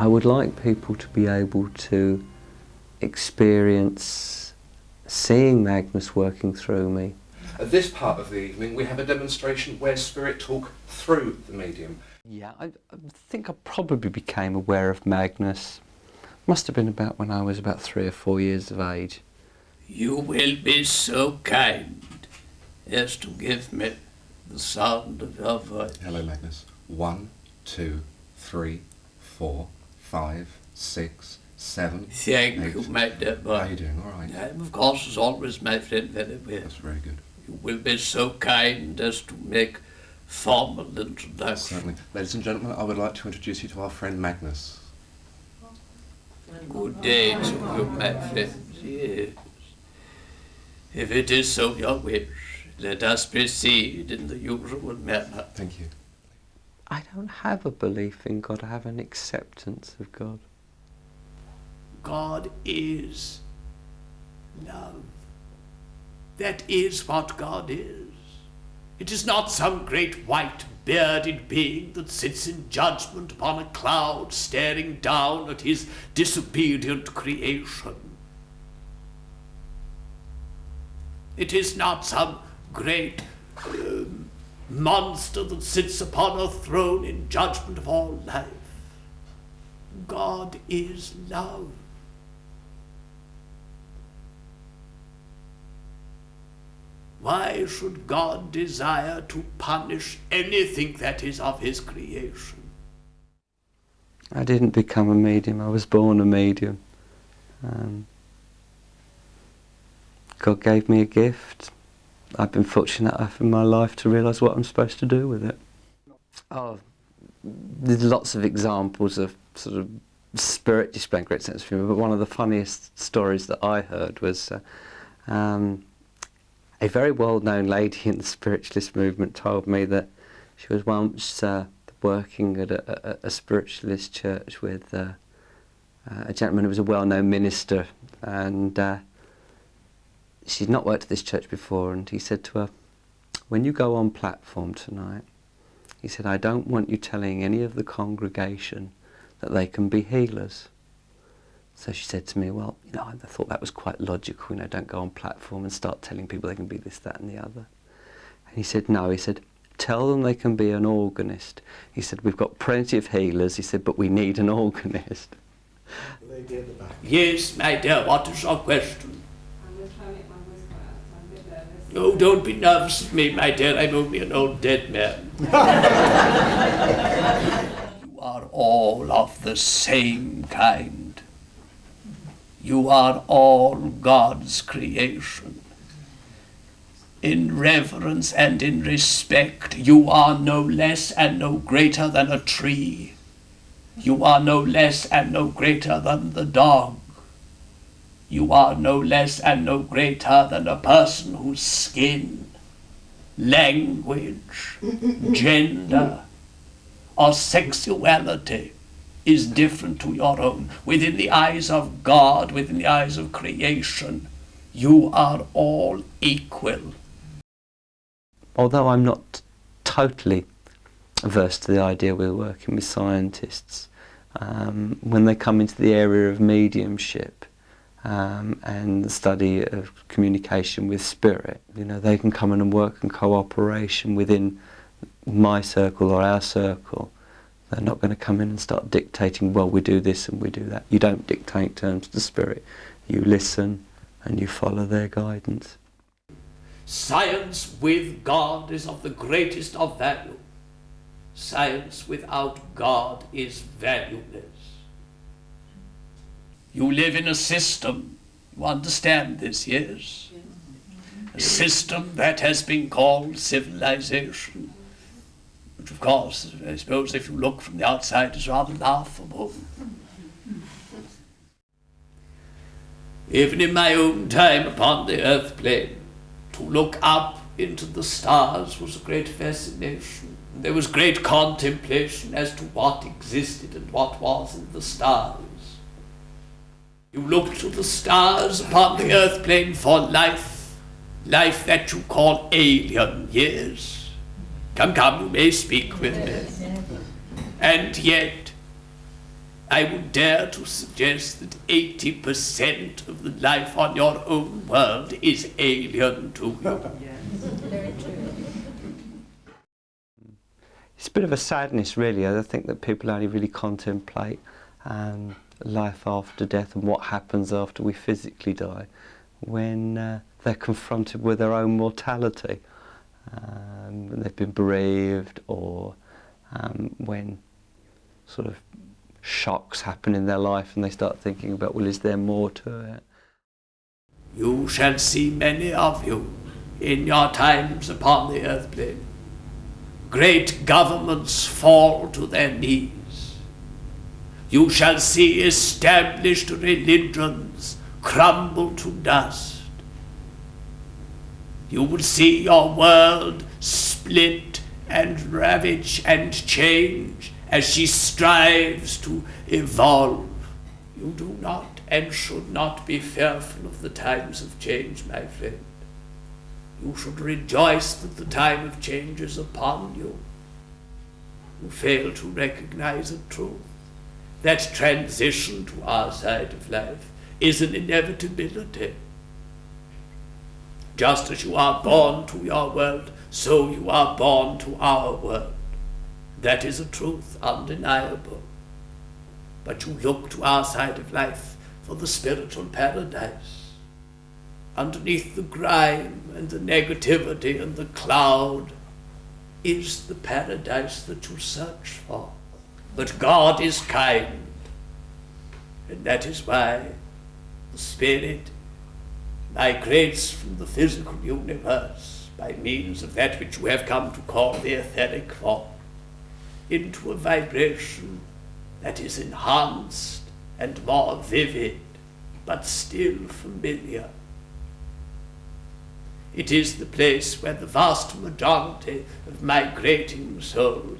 I would like people to be able to experience seeing Magnus working through me. At this part of the evening we have a demonstration where spirit talk through the medium. Yeah, I think I probably became aware of Magnus. Must have been about when I was about 3 or 4 years of age. You will be so kind as to give me the sound of your voice. Hello, Magnus. 1, 2, 3, 4, 5, 6, 7. Thank 8. you, my dear boy. How are you doing? All right. I am, of course, as always, my friend, very well. That's very good. You will be so kind as to make formal introduction. Certainly. Ladies and gentlemen, I would like to introduce you to our friend Magnus. Good day to you, my friend. Yes. If it is so your wish, let us proceed in the usual manner. Thank you. I don't have a belief in God, I have an acceptance of God. God is love. That is what God is. It is not some great white bearded being that sits in judgment upon a cloud staring down at his disobedient creation. It is not some great monster that sits upon a throne in judgment of all life. God is love. Why should God desire to punish anything that is of his creation? I didn't become a medium, I was born a medium. God gave me a gift. I've been fortunate enough in my life to realise what I'm supposed to do with it. Oh, there's lots of examples of sort of spirit displaying great sense of humour, but one of the funniest stories that I heard was a very well-known lady in the spiritualist movement told me that she was once working at a spiritualist church with a gentleman who was a well-known minister, and she'd not worked at this church before, and he said to her, "When you go on platform tonight," he said, "I don't want you telling any of the congregation that they can be healers." So she said to me, "Well, you know, I thought that was quite logical, you know, don't go on platform and start telling people they can be this, that and the other." And he said, "No," he said, "tell them they can be an organist." He said, "We've got plenty of healers," he said, "but we need an organist." Lady at the back. Yes, my dear, what is your question? I'm just trying to make my voice come out, so I'm a bit nervous. Oh, don't be nervous with me, my dear, I'm only an old dead man. You are all of the same kind. You are all God's creation. In reverence and in respect, you are no less and no greater than a tree. You are no less and no greater than the dog. You are no less and no greater than a person whose skin, language, gender, or sexuality is different to your own. Within the eyes of God, within the eyes of creation, you are all equal. Although I'm not totally averse to the idea we're working with scientists, when they come into the area of mediumship and the study of communication with spirit, you know, they can come in and work in cooperation within my circle or our circle. They're not going to come in and start dictating, well, we do this and we do that. You don't dictate terms to spirit. You listen and you follow their guidance. Science with God is of the greatest of value. Science without God is valueless. You live in a system, you understand this, yes? A system that has been called civilization, which of course, I suppose if you look from the outside, is rather laughable. Even in my own time upon the earth plane, to look up into the stars was a great fascination. There was great contemplation as to what existed and what was in the stars. You look to the stars upon the earth plane for life, life that you call alien, yes. Come, you may speak with me. And yet, I would dare to suggest that 80% of the life on your own world is alien to you. Very true. It's a bit of a sadness, really. I think that people only really contemplate life after death and what happens after we physically die when they're confronted with their own mortality, when they've been bereaved, or when sort of shocks happen in their life and they start thinking about, well, is there more to it? You shall see many of you in your times upon the earth plane. Great governments fall to their knees. You shall see established religions crumble to dust. You will see your world split and ravage and change as she strives to evolve. You do not and should not be fearful of the times of change, my friend. You should rejoice that the time of change is upon you. You fail to recognize a truth. That transition to our side of life is an inevitability. Just as you are born to your world, so you are born to our world. That is a truth undeniable. But you look to our side of life for the spiritual paradise. Underneath the grime and the negativity and the cloud is the paradise that you search for. But God is kind, and that is why the Spirit migrates from the physical universe by means of that which you have come to call the etheric form into a vibration that is enhanced and more vivid, but still familiar. It is the place where the vast majority of migrating souls,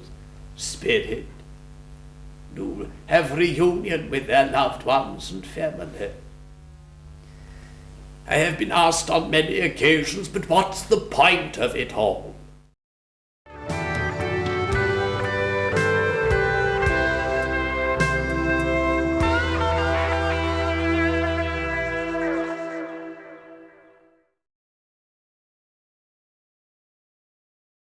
spirit, do have reunion with their loved ones and family. I have been asked on many occasions, but what's the point of it all?